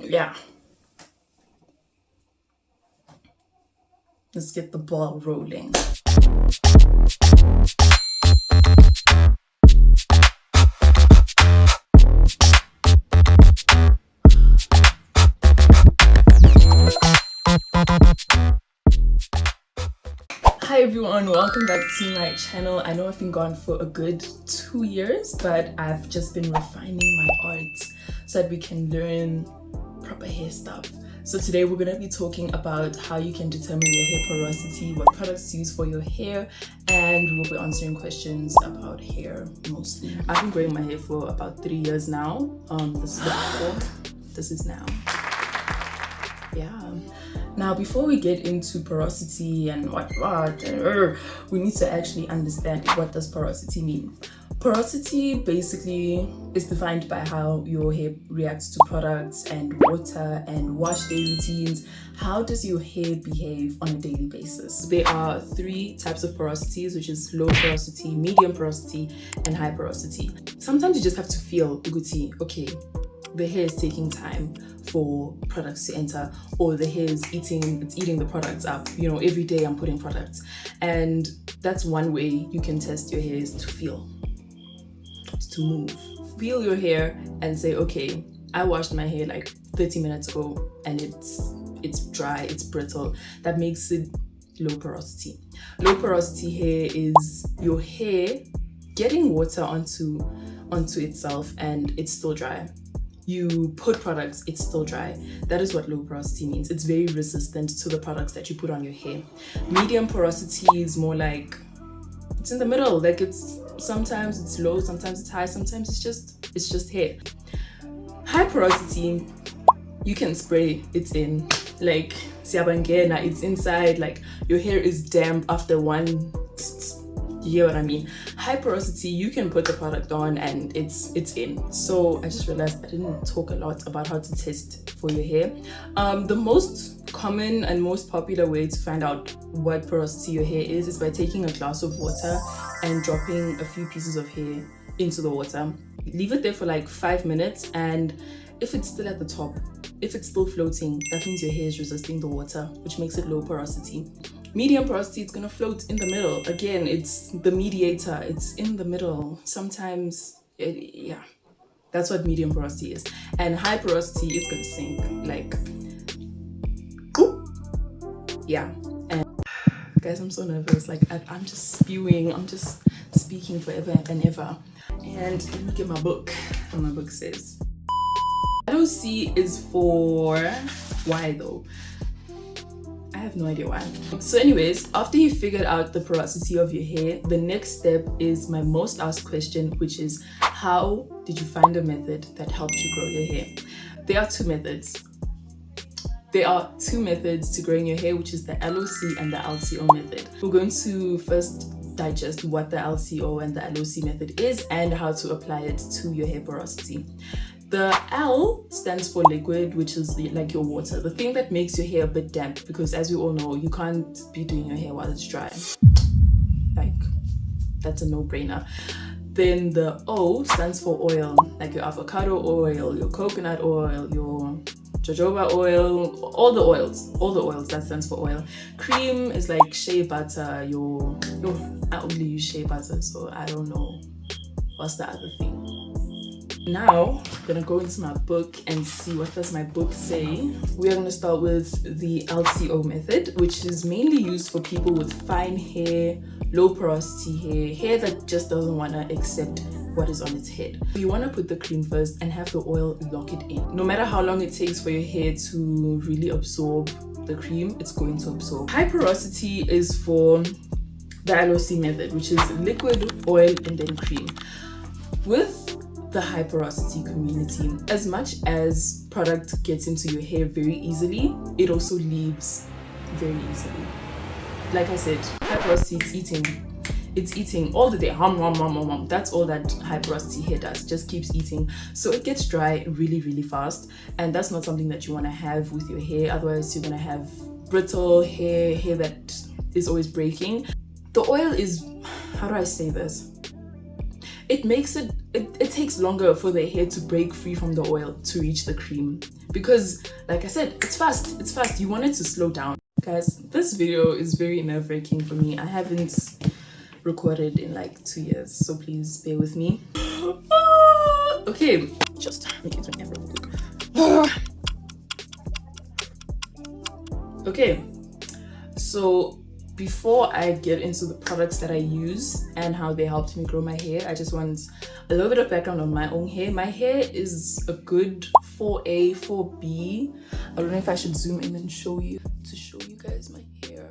yeah, let's get the ball rolling. Hi everyone, welcome back to my channel. I know I've been gone for a good 2 years, but I've just been refining my art so that we can learn proper hair stuff. So today we're going to be talking about how you can determine your hair porosity, what products to use for your hair, and we'll be answering questions about hair mostly. I've been growing my hair for about 3 years now. This is the before, this is now. Yeah. Now, before we get into porosity and what, we need to actually understand what does porosity mean. Porosity basically is defined by how your hair reacts to products and water and wash day routines. How does your hair behave on a daily basis? There are 3 types of porosities, which is low porosity, medium porosity, and high porosity. Sometimes you just have to feel, okay, the hair is taking time for products to enter, or the hair is eating the products up. You know, every day I'm putting products, and that's one way you can test your hair, is to feel, to move. Feel your hair and say, okay, I washed my hair like 30 minutes ago and it's dry, it's brittle. That makes it low porosity. Low porosity hair is your hair getting water onto itself and it's still dry. You put products, it's still dry. That is what low porosity means. It's very resistant to the products that you put on your hair. Medium porosity is more like, it's in the middle. Like, it's sometimes it's low, sometimes it's high, sometimes it's just hair. High porosity, you can spray it in, like siyabangena, it's inside, like your hair is damp after one. You hear what I mean? High porosity, you can put the product on and it's in. So I just realized I didn't talk a lot about how to test for your hair. The most common and most popular way to find out what porosity your hair is by taking a glass of water and dropping a few pieces of hair into the water. Leave it there for like 5 minutes, and if it's still at the top, if it's still floating, that means your hair is resisting the water, which makes it low porosity. Medium porosity, it's gonna float in the middle. Again, it's the mediator, it's in the middle. Sometimes, yeah, that's what medium porosity is. And high porosity is gonna sink, like, yeah. And guys, I'm so nervous. Like, I'm just spewing, I'm just speaking forever and ever. And let me get my book, and my book says, LOC is for, why though? I have no idea why. So anyways, after you figured out the porosity of your hair, the next step is my most asked question, which is, how did you find a method that helped you grow your hair? There are 2 methods. There are 2 methods to growing your hair, which is the LOC and the LCO method. We're going to first digest what the LCO and the LOC method is and how to apply it to your hair porosity. The L stands for liquid, which is like your water, the thing that makes your hair a bit damp, because as we all know, you can't be doing your hair while it's dry. Like, that's a no-brainer. Then the O stands for oil, like your avocado oil, your coconut oil, your jojoba oil, all the oils, that stands for oil. Cream is like shea butter, I only use shea butter, so I don't know what's the other thing. Now, I'm gonna go into my book and see what does my book say. We are gonna start with the LCO method, which is mainly used for people with fine hair, low porosity hair that just doesn't wanna accept what is on its head. You wanna put the cream first and have the oil lock it in. No matter how long it takes for your hair to really absorb the cream, it's going to absorb. High porosity is for the LOC method, which is liquid, oil, and then cream. With the high porosity community, as much as product gets into your hair very easily, it also leaves very easily. Like I said, high porosity, it's eating all the day. That's all that high porosity hair does, just keeps eating. So it gets dry really, really fast, and that's not something that you want to have with your hair. Otherwise, you're gonna have brittle hair that is always breaking. The oil is, how do I say this? It makes it it takes longer for the hair to break free from the oil to reach the cream, because like I said, it's fast. You want it to slow down. Guys, this video is very nerve-wracking for me. I haven't recorded in like 2 years, so please bear with me. Okay, just make it to my okay, so before I get into the products that I use and how they helped me grow my hair, I just want a little bit of background on my own hair. My hair is a good 4A, 4B. I don't know if I should zoom in and show you guys my hair.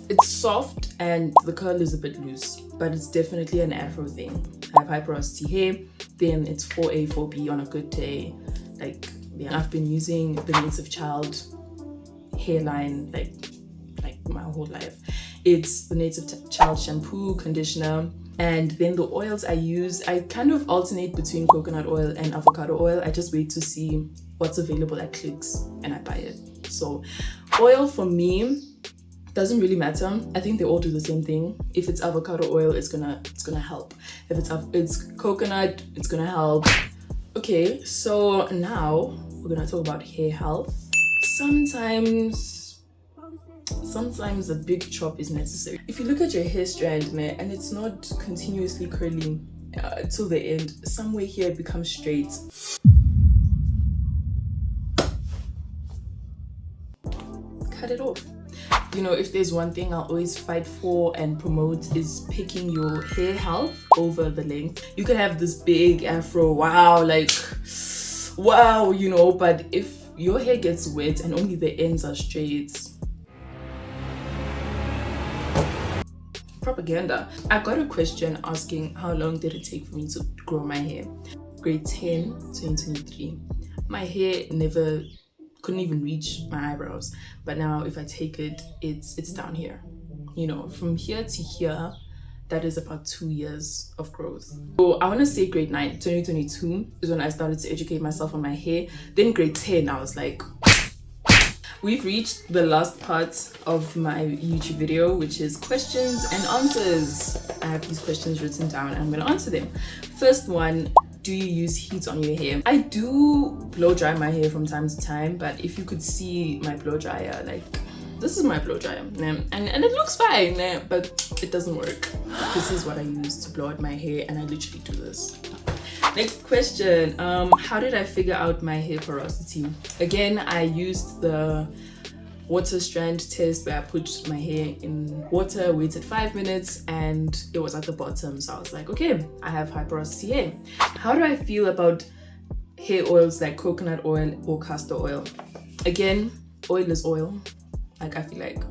It's soft and the curl is a bit loose, but it's definitely an afro thing. I have high porosity hair, then it's 4A, 4B on a good day. Like, yeah, I've been using the Native Child hairline like my whole life. It's the Native Child shampoo, conditioner, and then the oils I use, I kind of alternate between coconut oil and avocado oil. I just wait to see what's available at Clicks and I buy it. So oil for me doesn't really matter. I think they all do the same thing. If it's avocado oil, it's gonna help. If it's coconut, it's gonna help. Okay, so now we're gonna talk about hair health. Sometimes a big chop is necessary. If you look at your hair strand and it's not continuously curling till the end, somewhere here it becomes straight. Cut it off. You know, if there's one thing I'll always fight for and promote is picking your hair health over the length. You could have this big afro, wow, you know, but if your hair gets wet and only the ends are straight, propaganda. I got a question asking how long did it take for me to grow my hair. Grade 10, 2023. My hair couldn't even reach my eyebrows, but now if I take it, it's down here. You know, from here to here, that is about 2 years of growth. So I want to say grade 9, 2022 is when I started to educate myself on my hair. Then grade 10, I was like, we've reached the last part of my YouTube video, which is questions and answers. I have these questions written down and I'm going to answer them. First one, do you use heat on your hair? I do blow dry my hair from time to time, but if you could see my blow dryer, like, this is my blow dryer, and it looks fine, but it doesn't work. This is what I use to blow out my hair, and I literally do this. Next question, how did I figure out my hair porosity? Again, I used the water strand test where I put my hair in water, waited 5 minutes, and it was at the bottom. So I was like, okay, I have high porosity hair. How do I feel about hair oils like coconut oil or castor oil? Again, oil is oil. Like, I feel like,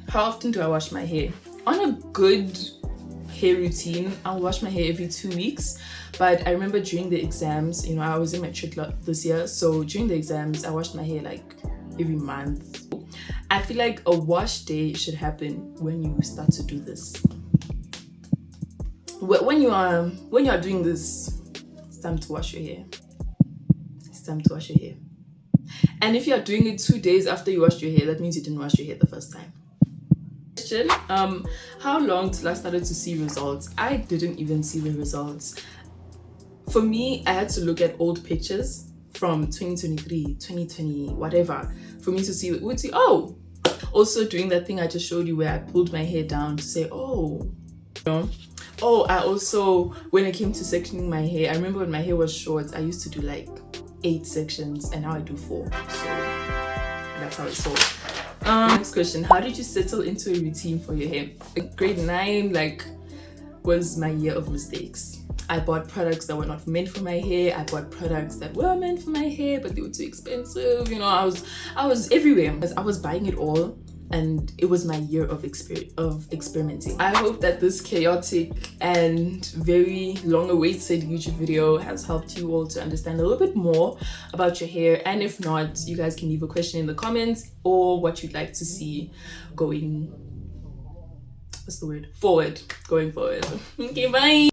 how often do I wash my hair? On a good hair routine, I'll wash my hair every 2 weeks. But I remember during the exams, you know, I was in matric this year, so during the exams I washed my hair like every month. I feel like a wash day should happen when you start to do this. When you are doing this, it's time to wash your hair. It's time to wash your hair. And if you are doing it 2 days after you washed your hair, that means you didn't wash your hair the first time. Question, how long till I started to see results? I didn't even see the results. For me, I had to look at old pictures from 2023, 2020, whatever, for me to see, oh, also doing that thing I just showed you where I pulled my hair down to say, oh, you know. Oh, I also, when it came to sectioning my hair, I remember when my hair was short, I used to do like 8 sections and now I do 4. So that's how it's sold. Next question, how did you settle into a routine for your hair? Grade 9 was my year of mistakes. I bought products that were not meant for my hair. I bought products that were meant for my hair, but they were too expensive. You know, I was everywhere. I was buying it all, and it was my year of experimenting. I hope that this chaotic and very long-awaited YouTube video has helped you all to understand a little bit more about your hair. And if not, you guys can leave a question in the comments or what you'd like to see going forward. Okay, bye.